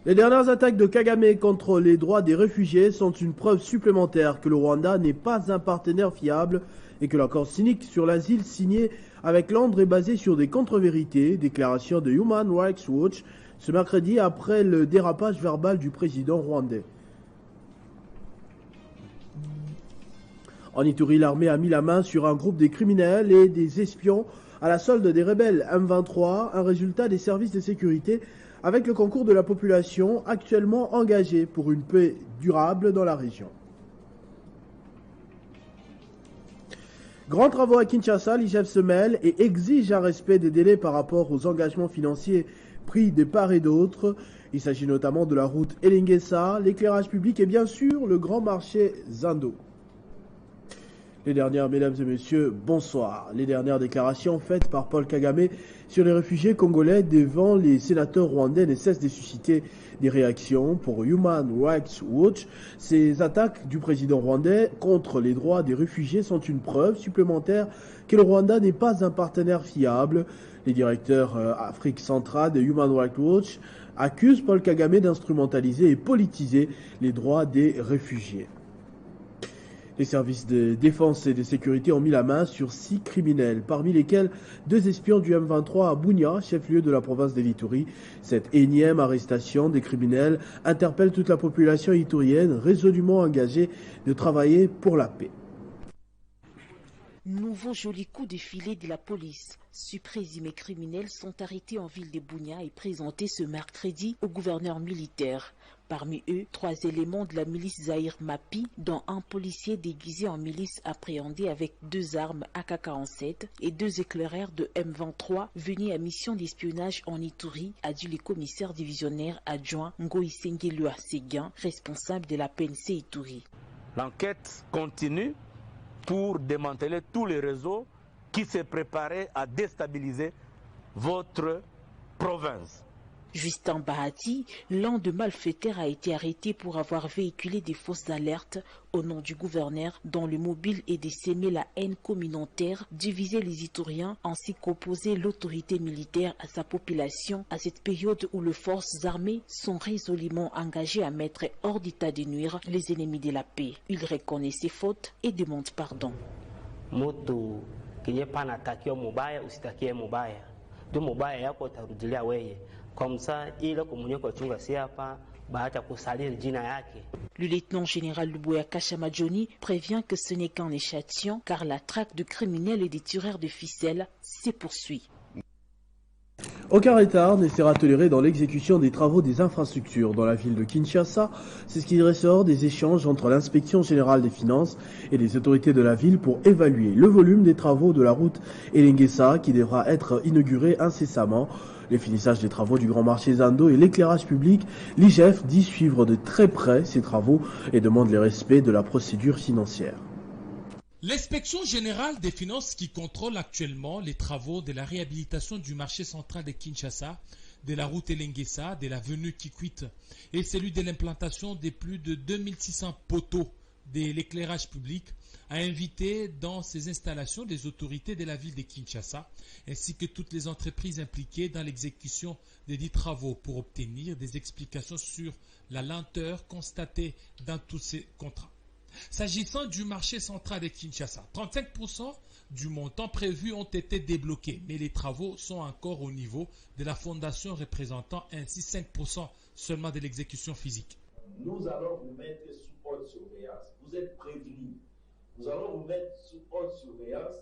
Les dernières attaques de Kagame contre les droits des réfugiés sont une preuve supplémentaire que le Rwanda n'est pas un partenaire fiable et que l'accord cynique sur l'asile signé avec Londres est basé sur des contre-vérités, déclaration de Human Rights Watch ce mercredi après le dérapage verbal du président rwandais. En Ituri, l'armée a mis la main sur un groupe de criminels et des espions à la solde des rebelles M23, un résultat des services de sécurité avec le concours de la population actuellement engagée pour une paix durable dans la région. Grands travaux à Kinshasa, l'IGF se mêle et exige un respect des délais par rapport aux engagements financiers pris de part et d'autre. Il s'agit notamment de la route Elengesa, l'éclairage public et bien sûr le grand marché Zando. Les dernières, mesdames et messieurs, bonsoir. Les dernières déclarations faites par Paul Kagame sur les réfugiés congolais devant les sénateurs rwandais ne cessent de susciter des réactions. Pour Human Rights Watch, ces attaques du président rwandais contre les droits des réfugiés sont une preuve supplémentaire que le Rwanda n'est pas un partenaire fiable. Les directeurs Afrique centrale de Human Rights Watch accusent Paul Kagame d'instrumentaliser et politiser les droits des réfugiés. Les services de défense et de sécurité ont mis la main sur 6 criminels, parmi lesquels 2 espions du M23 à Bunia, chef-lieu de la province de l'Ituri. Cette énième arrestation des criminels interpelle toute la population iturienne résolument engagée de travailler pour la paix. Nouveau joli coup de filet de la police. 6 présumés criminels sont arrêtés en ville de Bunia et présentés ce mercredi au gouverneur militaire. Parmi eux, 3 éléments de la milice Zahir Mapi, dont un policier déguisé en milice appréhendé avec 2 armes AK-47 et 2 éclaireurs de M23 venus à mission d'espionnage en Ituri, a dit le commissaire divisionnaire adjoint Ngoïsengelua Seguin, responsable de la PNC Ituri. L'enquête continue pour démanteler tous les réseaux qui se préparaient à déstabiliser votre province. Justin Bahati, l'un des malfaiteurs, a été arrêté pour avoir véhiculé des fausses alertes au nom du gouverneur dont le mobile est de s'aimer la haine communautaire, diviser les Ituriens ainsi qu'opposer l'autorité militaire à sa population à cette période où les forces armées sont résolument engagées à mettre hors d'état de nuire les ennemis de la paix. Il reconnaît ses fautes et demande pardon. Moto kinye pana takio mubaya usitakie mubaya. Du mubaya yako tarudilia weye. Comme ça, il a communiqué kwa chunga siapa baada kusalia jina yake. Le lieutenant général Luboya Kashamadjoni prévient que ce n'est qu'un échantillon car la traque de criminels et des tireurs de ficelles se poursuit. Aucun retard ne sera toléré dans l'exécution des travaux des infrastructures dans la ville de Kinshasa. C'est ce qui ressort des échanges entre l'inspection générale des finances et les autorités de la ville pour évaluer le volume des travaux de la route Elengesa qui devra être inaugurée incessamment. Les finissages des travaux du grand marché Zando et l'éclairage public, l'IGF dit suivre de très près ces travaux et demande le respect de la procédure financière. L'inspection générale des finances qui contrôle actuellement les travaux de la réhabilitation du marché central de Kinshasa, de la route Elengesa, de l'avenue Kikwit et celui de l'implantation de plus de 2600 poteaux de l'éclairage public a invité dans ces installations les autorités de la ville de Kinshasa ainsi que toutes les entreprises impliquées dans l'exécution de dits travaux pour obtenir des explications sur la lenteur constatée dans tous ces contrats. S'agissant du marché central de Kinshasa, 35% du montant prévu ont été débloqués, mais les travaux sont encore au niveau de la fondation représentant ainsi 5% seulement de l'exécution physique. Nous allons vous mettre sous haute surveillance. Vous êtes prévenus. Nous allons vous mettre sous haute surveillance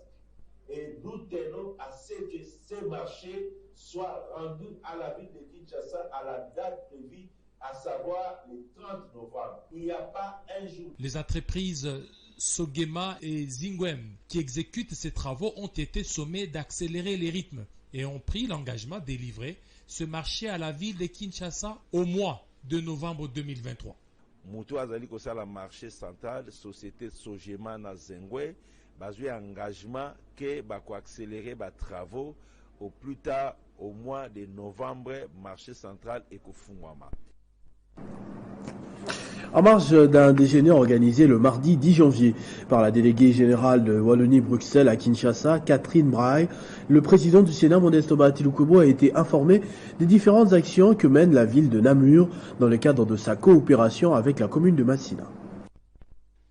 et nous tenons à ce que ces marchés soient rendus à la ville de Kinshasa à la date prévue, à savoir le 30 novembre. Il n'y a pas un jour. Les entreprises Sogema et Zingwem qui exécutent ces travaux ont été sommées d'accélérer les rythmes et ont pris l'engagement de livrer ce marché à la ville de Kinshasa au mois de novembre 2023. Mutu azali kosala marché central société Sogema na Zingwe bazui engagement que bako accélérer ba travaux au plus tard au mois de novembre marché central et kofungwama. En marge d'un déjeuner organisé le mardi 10 janvier par la déléguée générale de Wallonie-Bruxelles à Kinshasa, Catherine Braille, le président du Sénat, Modeste Bahati Lukwebo, a été informé des différentes actions que mène la ville de Namur dans le cadre de sa coopération avec la commune de Massina.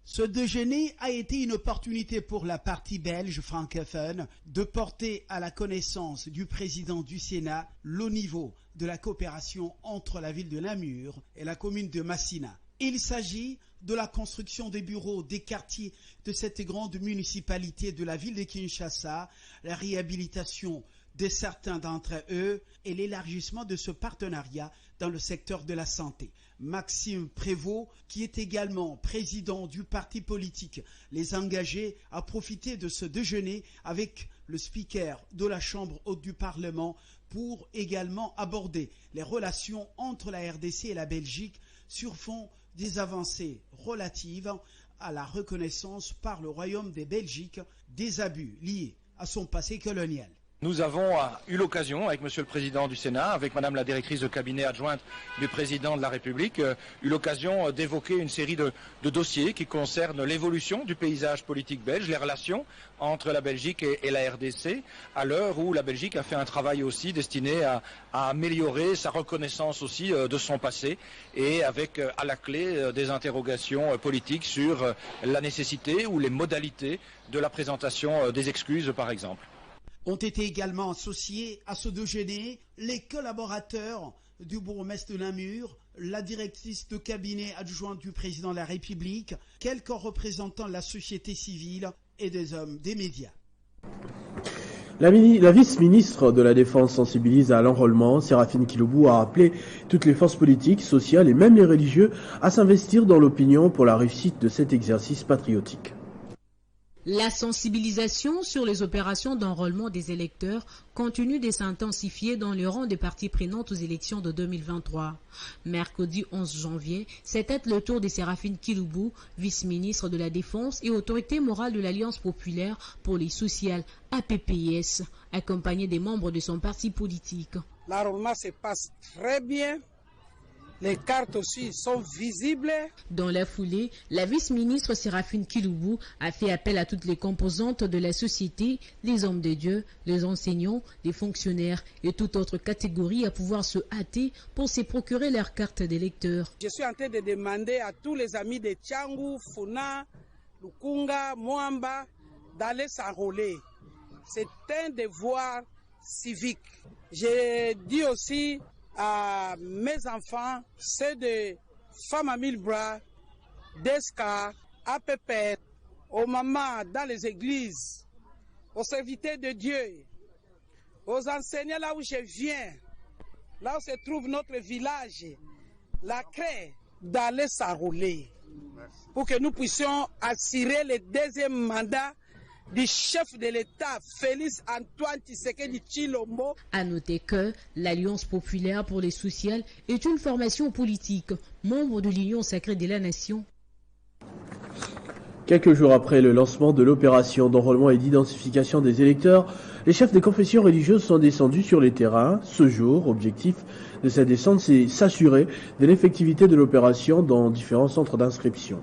Ce déjeuner a été une opportunité pour la partie belge francophone de porter à la connaissance du président du Sénat le niveau de la coopération entre la ville de Namur et la commune de Massina. Il s'agit de la construction des bureaux des quartiers de cette grande municipalité de la ville de Kinshasa, la réhabilitation de certains d'entre eux et l'élargissement de ce partenariat dans le secteur de la santé. Maxime Prévost, qui est également président du parti politique Les Engagés, a profité de ce déjeuner avec le speaker de la Chambre haute du Parlement pour également aborder les relations entre la RDC et la Belgique sur fond des avancées relatives à la reconnaissance par le Royaume des Belgiques des abus liés à son passé colonial. Nous avons eu l'occasion, avec Monsieur le Président du Sénat, avec Madame la directrice de cabinet adjointe du Président de la République, eu l'occasion d'évoquer une série de dossiers qui concernent l'évolution du paysage politique belge, les relations entre la Belgique et la RDC, à l'heure où la Belgique a fait un travail aussi destiné à améliorer sa reconnaissance aussi de son passé, et avec à la clé des interrogations politiques sur la nécessité ou les modalités de la présentation des excuses, par exemple. Ont été également associés à ce déjeuner les collaborateurs du bourgmestre de Namur, la directrice de cabinet adjointe du président de la République, quelques représentants de la société civile et des hommes des médias. La vice-ministre de la Défense sensibilise à l'enrôlement. Séraphine Kiloubou a appelé toutes les forces politiques, sociales et même les religieux à s'investir dans l'opinion pour la réussite de cet exercice patriotique. La sensibilisation sur les opérations d'enrôlement des électeurs continue de s'intensifier dans le rang des parties prenantes aux élections de 2023. Mercredi 11 janvier, c'était le tour de Séraphine Kiloubou, vice-ministre de la Défense et autorité morale de l'Alliance populaire pour les sociales APPS, accompagnée des membres de son parti politique. L'enrôlement se passe très bien. Les cartes aussi sont visibles. Dans la foulée, la vice-ministre Séraphine Kiloubou a fait appel à toutes les composantes de la société, les hommes de Dieu, les enseignants, les fonctionnaires et toute autre catégorie à pouvoir se hâter pour se procurer leur carte d'électeur. Je suis en train de demander à tous les amis de Tchangou, Funa, Lukunga, Moamba d'aller s'enrôler. C'est un devoir civique. J'ai dit aussi à mes enfants, c'est de femmes à 1000 bras, d'ESCA, APP, aux mamans dans les églises, aux serviteurs de Dieu, aux enseignants là où je viens, là où se trouve notre village, la craie, d'aller s'enrôler pour que nous puissions assurer le deuxième mandat du chef de l'État, Félix Antoine Tshisekedi Tshilombo. À noter que l'Alliance populaire pour les sociales est une formation politique, membre de l'Union sacrée de la nation. Quelques jours après le lancement de l'opération d'enrôlement et d'identification des électeurs, les chefs des confessions religieuses sont descendus sur les terrains. Ce jour, objectif de cette descente, c'est s'assurer de l'effectivité de l'opération dans différents centres d'inscription.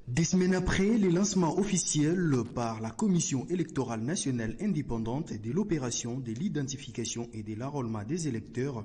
Des semaines après le lancement officiel par la Commission électorale nationale indépendante de l'opération de l'identification et de l'enrôlement des électeurs,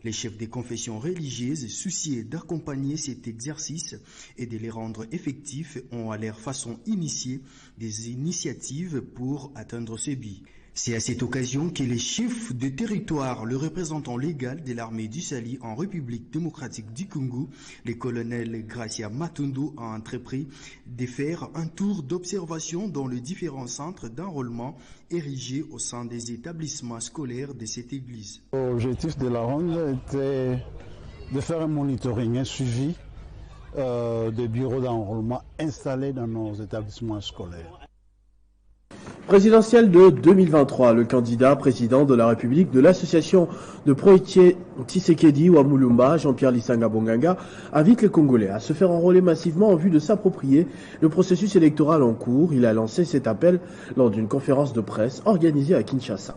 les chefs des confessions religieuses souciés d'accompagner cet exercice et de les rendre effectifs ont à leur façon initié des initiatives pour atteindre ce but. C'est à cette occasion que les chefs de territoire, le représentant légal de l'armée du Sali en République démocratique du Congo, le colonel Gracia Matondo, a entrepris de faire un tour d'observation dans les différents centres d'enrôlement érigés au sein des établissements scolaires de cette église. L'objectif de la ronde était de faire un monitoring, un suivi des bureaux d'enrôlement installés dans nos établissements scolaires. Présidentielle de 2023, le candidat président de la République de l'association de Proitier Tshisekedi Wamulumba, Jean-Pierre Lisanga Bonganga, invite les Congolais à se faire enrôler massivement en vue de s'approprier le processus électoral en cours. Il a lancé cet appel lors d'une conférence de presse organisée à Kinshasa.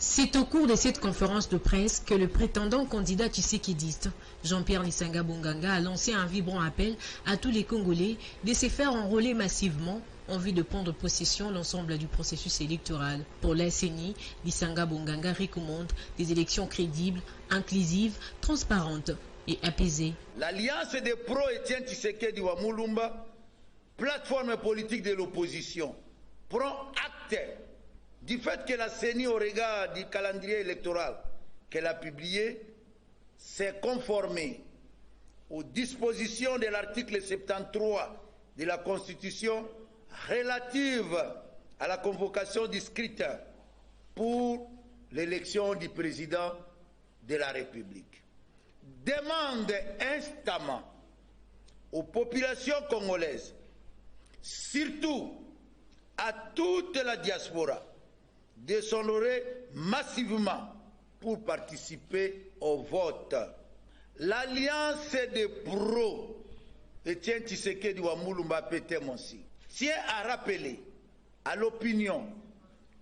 C'est au cours de cette conférence de presse que le prétendant candidat tshisekidiste, Jean-Pierre Lisanga Bonganga, a lancé un vibrant appel à tous les Congolais de se faire enrôler massivement en vue de prendre possession de l'ensemble du processus électoral. Pour la CENI, Lisanga Bonganga recommande des élections crédibles, inclusives, transparentes et apaisées. L'alliance des pro-Étienne Tshisekedi wa Mulumba, plateforme politique de l'opposition, prend acte du fait que la CENI, au regard du calendrier électoral qu'elle a publié, s'est conformée aux dispositions de l'article 73 de la Constitution relative à la convocation du scrutin pour l'élection du président de la République. Demande instamment aux populations congolaises, surtout à toute la diaspora, de s'honorer massivement pour participer au vote. L'alliance des pros, Étienne Tshisekedi wa Mulumba Petemonsi, tient à rappeler à l'opinion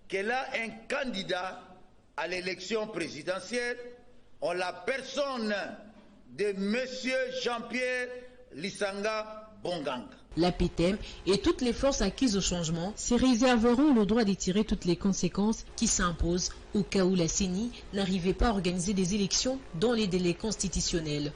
qu'elle a un candidat à l'élection présidentielle en la personne de M. Jean-Pierre Lisanga Bonganga. La PTM et toutes les forces acquises au changement se réserveront le droit de tirer toutes les conséquences qui s'imposent au cas où la CENI n'arrivait pas à organiser des élections dans les délais constitutionnels.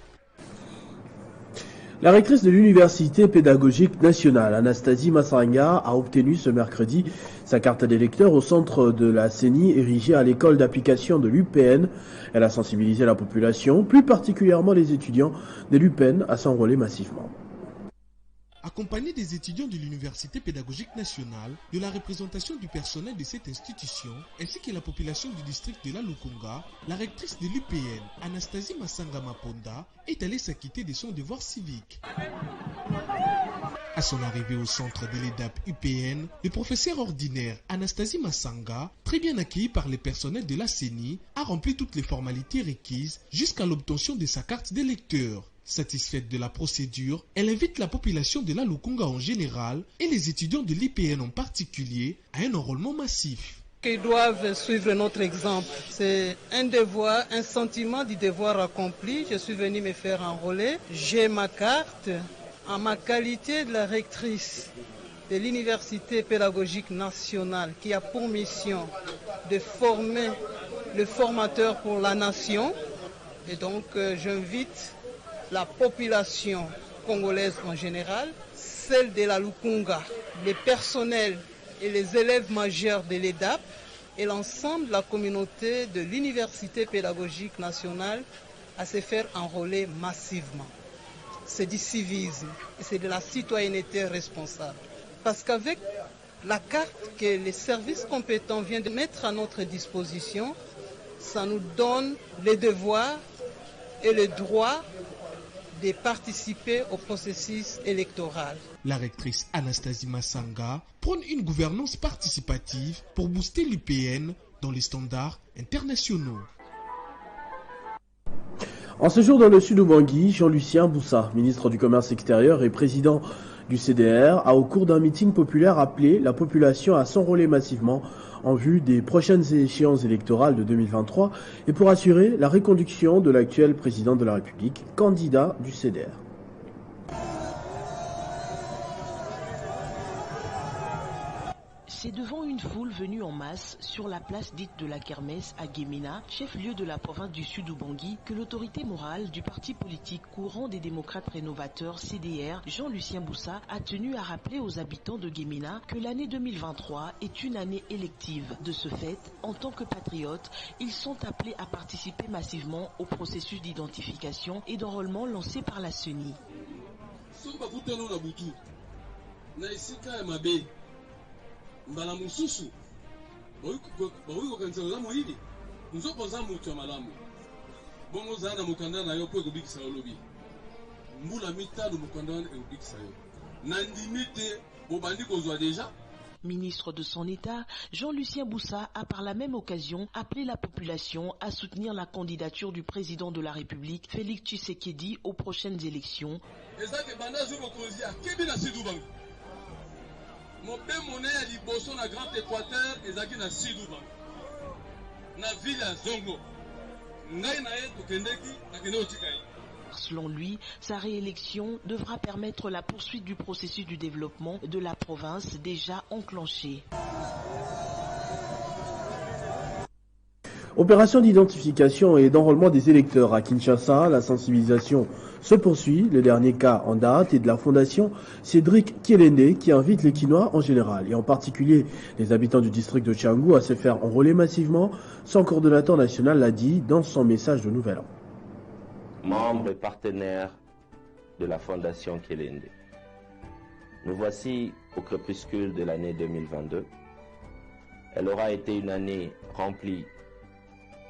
La rectrice de l'Université pédagogique nationale, Anastasie Massanga, a obtenu ce mercredi sa carte d'électeur au centre de la CENI érigée à l'école d'application de l'UPN. Elle a sensibilisé la population, plus particulièrement les étudiants de l'UPN, à s'enrôler massivement. Accompagnée des étudiants de l'Université pédagogique nationale, de la représentation du personnel de cette institution, ainsi que la population du district de la Lukunga, la rectrice de l'UPN, Anastasie Massanga Maponda, est allée s'acquitter de son devoir civique. À son arrivée au centre de l'EDAP UPN, le professeur ordinaire Anastasie Massanga, très bien accueilli par les personnels de la CENI, a rempli toutes les formalités requises jusqu'à l'obtention de sa carte d'électeur. Satisfaite de la procédure, elle invite la population de la Lukunga en général et les étudiants de l'IPN en particulier à un enrôlement massif. Ils doivent suivre notre exemple. C'est un devoir, un sentiment du devoir accompli. Je suis venu me faire enrôler. J'ai ma carte. En ma qualité de la rectrice de l'Université pédagogique nationale qui a pour mission de former le formateur pour la nation. Et donc j'invite la population congolaise en général, celle de la Lukunga, les personnels et les élèves majeurs de l'EDAP et l'ensemble de la communauté de l'Université pédagogique nationale à se faire enrôler massivement. C'est du civisme et c'est de la citoyenneté responsable. Parce qu'avec la carte que les services compétents viennent de mettre à notre disposition, ça nous donne les devoirs et les droits de participer au processus électoral. La rectrice Anastasie Massanga prône une gouvernance participative pour booster l'UPN dans les standards internationaux. En séjour dans le sud Ubangui, Jean-Lucien Boussa, ministre du Commerce extérieur et président du CDR, a au cours d'un meeting populaire appelé la population à s'enrôler massivement en vue des prochaines échéances électorales de 2023 et pour assurer la reconduction de l'actuel président de la République, candidat du CDR. C'est devant une foule venue en masse sur la place dite de la Kermesse à Guémina, chef-lieu de la province du Sud Ubangui, que l'autorité morale du parti politique courant des démocrates rénovateurs CDR, Jean-Lucien Boussa, a tenu à rappeler aux habitants de Guémina que l'année 2023 est une année élective. De ce fait, en tant que patriotes, ils sont appelés à participer massivement au processus d'identification et d'enrôlement lancé par la CENI. mbala mususu bawi kokanisa olamu hili nzokoza mutu ya malamu bongo zana mukanda na yo po ekobikisa yo lobi mbula mitano mukanda wana ekobikisa yo na ndimi te bobandi kozwa deja. Ministre de son État, Jean-Lucien Boussa a par la même occasion appelé la population à soutenir la candidature du président de la République, Félix Tshisekedi, aux prochaines élections. na ville ya Zongo. Ngai na ye tokendeki nakende otika ye. Selon lui, sa réélection devra permettre la poursuite du processus du développement de la province déjà enclenché. Opération d'identification et d'enrôlement des électeurs à Kinshasa, la sensibilisation se poursuit. Le dernier cas en date est de la fondation Cédric Kielende qui invite les Kinois en général et en particulier les habitants du district de Tchangou à se faire enrôler massivement. Son coordonnateur national l'a dit dans son message de Nouvel An. Membre et partenaire de la fondation Kielende. Nous voici au crépuscule de l'année 2022. Elle aura été une année remplie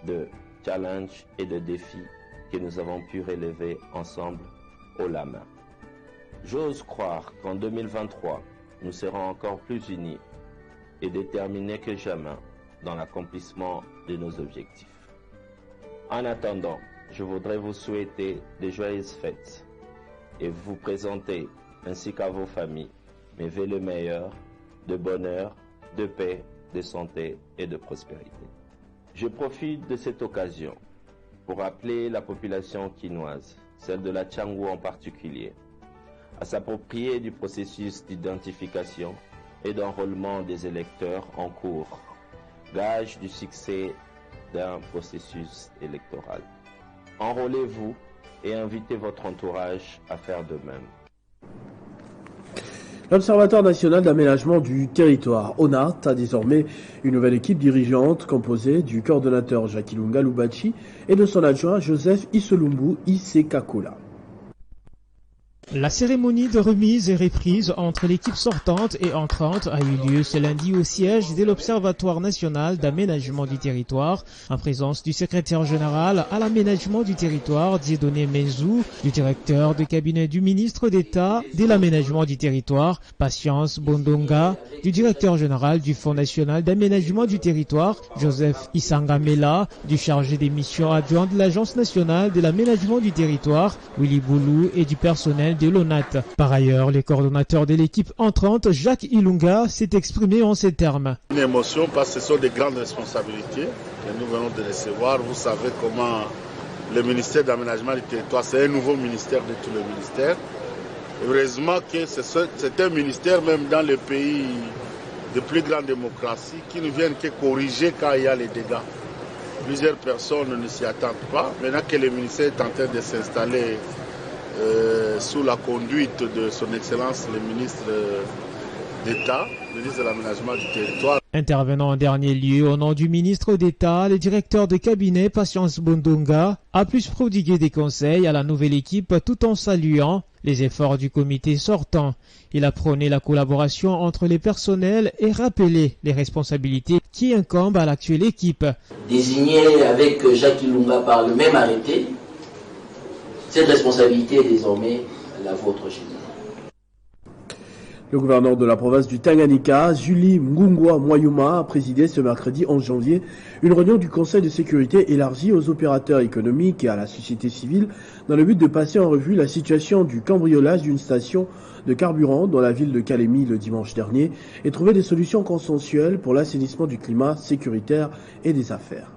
de challenges et de défis que nous avons pu relever ensemble haut la main. J'ose croire qu'en 2023, nous serons encore plus unis et déterminés que jamais dans l'accomplissement de nos objectifs. En attendant, je voudrais vous souhaiter de joyeuses fêtes et vous présenter, ainsi qu'à vos familles, mes vœux le meilleur, de bonheur, de paix, de santé et de prospérité. Je profite de cette occasion pour appeler la population quinoise, celle de la Tchangou en particulier, à s'approprier du processus d'identification et d'enrôlement des électeurs en cours, gage du succès d'un processus électoral. Enrôlez-vous et invitez votre entourage à faire de même. L'Observatoire national d'aménagement du territoire, ONAT, a désormais une nouvelle équipe dirigeante composée du coordonnateur Jacques-Ilunga Lubachi et de son adjoint Joseph Isolumbu Isekakula. La cérémonie de remise et reprise entre l'équipe sortante et entrante a eu lieu ce lundi au siège de l'Observatoire national d'aménagement du territoire, en présence du secrétaire général à l'aménagement du territoire, Dieudonné Menzou, du directeur de cabinet du ministre d'État de l'aménagement du territoire, Patience Bondonga, du directeur général du Fonds national d'aménagement du territoire, Joseph Isangamela, du chargé des missions adjoint de l'Agence nationale de l'aménagement du territoire, Willy Boulou, et du personnel de l'ONAT. Par ailleurs, le coordonnateur de l'équipe entrante, Jacques Ilunga, s'est exprimé en ces termes. Une émotion parce que ce sont des grandes responsabilités que nous venons de recevoir. Vous savez comment le ministère d'aménagement du territoire, c'est un nouveau ministère de tous les ministères. Heureusement que c'est un ministère, même dans les pays de plus grande démocratie, qui ne viennent que corriger quand il y a les dégâts. Plusieurs personnes ne s'y attendent pas. Maintenant que le ministère est en train de s'installer sous la conduite de son Excellence le ministre d'État, le ministre de l'aménagement du territoire. Intervenant en dernier lieu au nom du ministre d'État, le directeur de cabinet Patience Bondonga a plus prodigué des conseils à la nouvelle équipe tout en saluant les efforts du comité sortant. Il a prôné la collaboration entre les personnels et rappelé les responsabilités qui incombent à l'actuelle équipe. Désigné avec Jacques Ilunga par le même arrêté, cette responsabilité est désormais la vôtre chez nous. Le gouverneur de la province du Tanganyika, Julie Mngungwa Mwayuma, a présidé ce mercredi 11 janvier une réunion du Conseil de sécurité élargie aux opérateurs économiques et à la société civile dans le but de passer en revue la situation du cambriolage d'une station de carburant dans la ville de Kalemi le dimanche dernier et trouver des solutions consensuelles pour l'assainissement du climat sécuritaire et des affaires.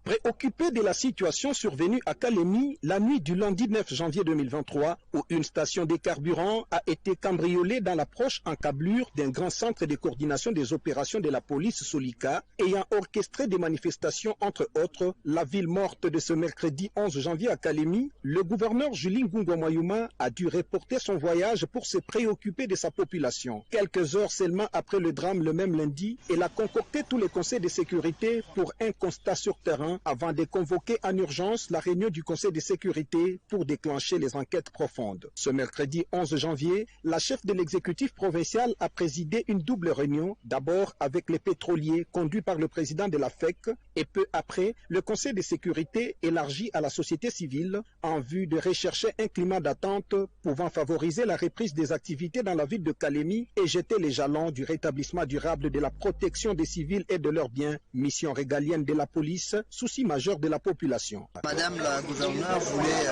Préoccupé de la situation survenue à Kalemi la nuit du lundi 9 janvier 2023, où une station de carburant a été cambriolée dans l'approche encablure d'un grand centre de coordination des opérations de la police Solika, ayant orchestré des manifestations entre autres, la ville morte de ce mercredi 11 janvier à Kalemi, le gouverneur Julie Mngungwa Mwayuma a dû reporter son voyage pour se préoccuper de sa population. Quelques heures seulement après le drame le même lundi, il a concocté tous les conseils de sécurité pour un constat sur terrain avant de convoquer en urgence la réunion du Conseil de sécurité pour déclencher les enquêtes profondes. Ce mercredi 11 janvier, la chef de l'exécutif provincial a présidé une double réunion, d'abord avec les pétroliers conduits par le président de la FEC et peu après, le Conseil de sécurité élargi à la société civile en vue de rechercher un climat d'attente pouvant favoriser la reprise des activités dans la ville de Kalemi et jeter les jalons du rétablissement durable de la protection des civils et de leurs biens, mission régalienne de la police, sous souci majeur de la population. Madame la gouverneure voulait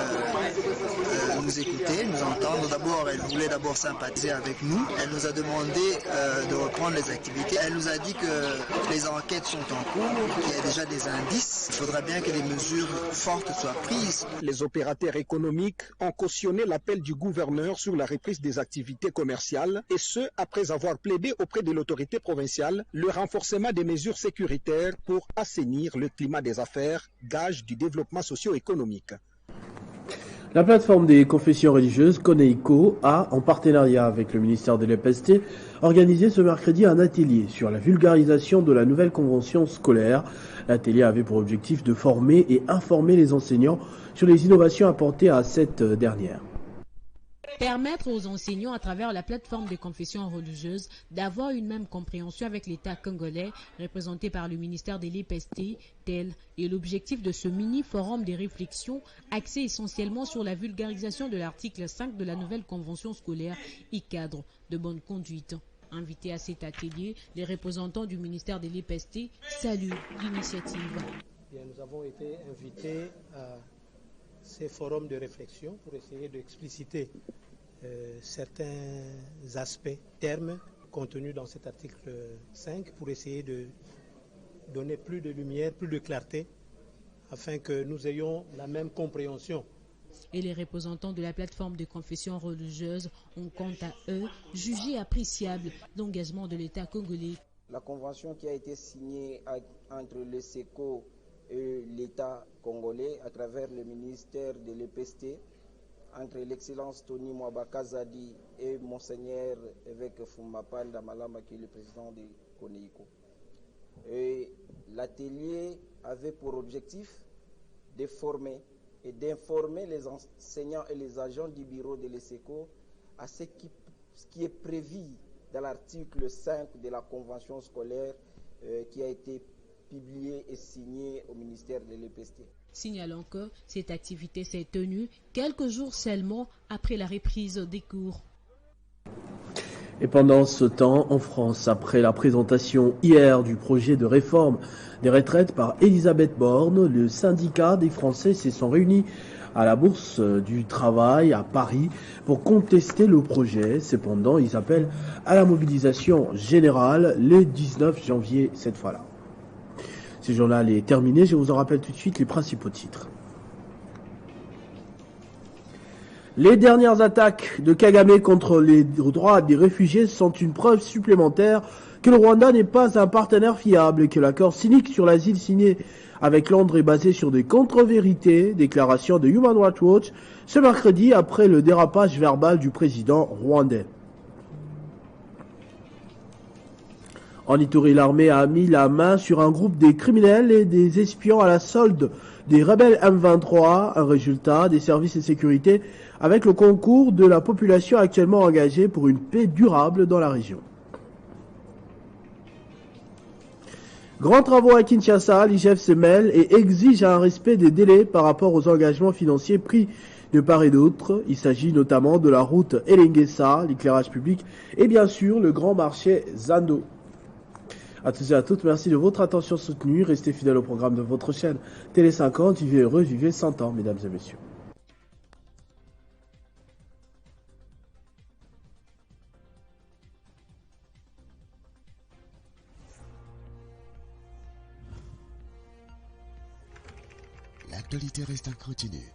nous écouter, nous entendre. D'abord, elle voulait sympathiser avec nous. Elle nous a demandé de reprendre les activités. Elle nous a dit que les enquêtes sont en cours, qu'il y a déjà des indices. Il faudra bien que des mesures fortes soient prises. Les opérateurs économiques ont cautionné l'appel du gouverneur sur la reprise des activités commerciales, et ce, après avoir plaidé auprès de l'autorité provinciale le renforcement des mesures sécuritaires pour assainir le climat des affaires, gage du développement socio-économique. La plateforme des confessions religieuses Coneiko a, en partenariat avec le ministère de l'EPST, organisé ce mercredi un atelier sur la vulgarisation de la nouvelle convention scolaire. L'atelier avait pour objectif de former et informer les enseignants sur les innovations apportées à cette dernière. Permettre aux enseignants à travers la plateforme des confessions religieuses d'avoir une même compréhension avec l'État congolais représenté par le ministère de l'EPST, tel est l'objectif de ce mini-forum de réflexion axé essentiellement sur la vulgarisation de l'article 5 de la nouvelle convention scolaire et cadre de bonne conduite. Invités à cet atelier, les représentants du ministère de l'EPST saluent l'initiative. Nous avons été invités à ces forums de réflexion pour essayer d'expliciter certains aspects, termes contenus dans cet article 5 pour essayer de donner plus de lumière, plus de clarté afin que nous ayons la même compréhension. Et les représentants de la plateforme de confession religieuse ont quant à eux jugé appréciable l'engagement de l'État congolais. La convention qui a été signée entre le SECO et l'État congolais à travers le ministère de l'EPST, entre l'excellence Tony Mwabakazadi et Monseigneur évêque Fumapanda Malama qui est le président de Coneiko. Et l'atelier avait pour objectif de former et d'informer les enseignants et les agents du bureau de l'ESECO à ce qui est prévu dans l'article 5 de la convention scolaire qui a été publié et signé au ministère de l'EPST. Signalant que cette activité s'est tenue quelques jours seulement après la reprise des cours. Et pendant ce temps, en France, après la présentation hier du projet de réforme des retraites par Elisabeth Borne, le syndicat des Français se sont réunis à la Bourse du Travail à Paris pour contester le projet. Cependant, ils appellent à la mobilisation générale le 19 janvier cette fois-là. Ce journal est terminé, je vous en rappelle tout de suite les principaux titres. Les dernières attaques de Kagame contre les droits des réfugiés sont une preuve supplémentaire que le Rwanda n'est pas un partenaire fiable et que l'accord cynique sur l'asile signé avec Londres est basé sur des contre-vérités, déclaration de Human Rights Watch ce mercredi après le dérapage verbal du président rwandais. En Ituri, l'armée a mis la main sur un groupe des criminels et des espions à la solde des rebelles M23, un résultat des services de sécurité avec le concours de la population actuellement engagée pour une paix durable dans la région. Grands travaux à Kinshasa, l'IGF se mêle et exige un respect des délais par rapport aux engagements financiers pris de part et d'autre. Il s'agit notamment de la route Elengesa, l'éclairage public et bien sûr le grand marché Zando. À tous et à toutes, merci de votre attention soutenue. Restez fidèles au programme de votre chaîne Télé 50. Vivez heureux, vivez 100 ans, mesdames et messieurs. L'actualité reste incontinue.